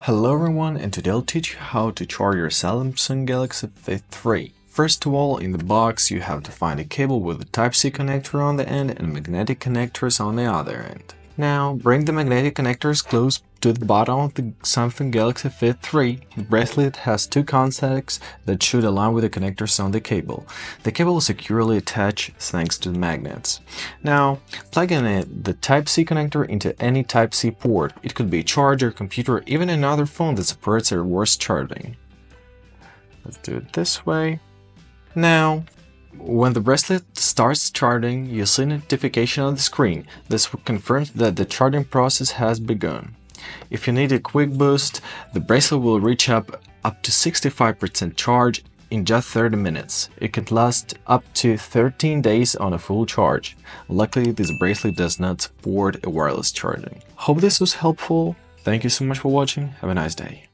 Hello everyone, and today I'll teach you how to charge your Samsung Galaxy Fit 3. First of all, in the box you have to find a cable with a Type-C connector on the end and magnetic connectors on the other end. Now, bring the magnetic connectors close to the bottom of the Samsung Galaxy Fit 3. The bracelet has two contacts that should align with the connectors on the cable. The cable is securely attached thanks to the magnets. Now, plug in the Type-C connector into any Type-C port. It could be a charger, computer, even another phone that supports a reverse charging. Let's do it this way. Now, when the bracelet starts charging, you'll see a notification on the screen. This confirms that the charging process has begun. If you need a quick boost, the bracelet will reach up to 65% charge in just 30 minutes. It can last up to 13 days on a full charge. Luckily, this bracelet does not support a wireless charging. Hope this was helpful. Thank you so much for watching. Have a nice day.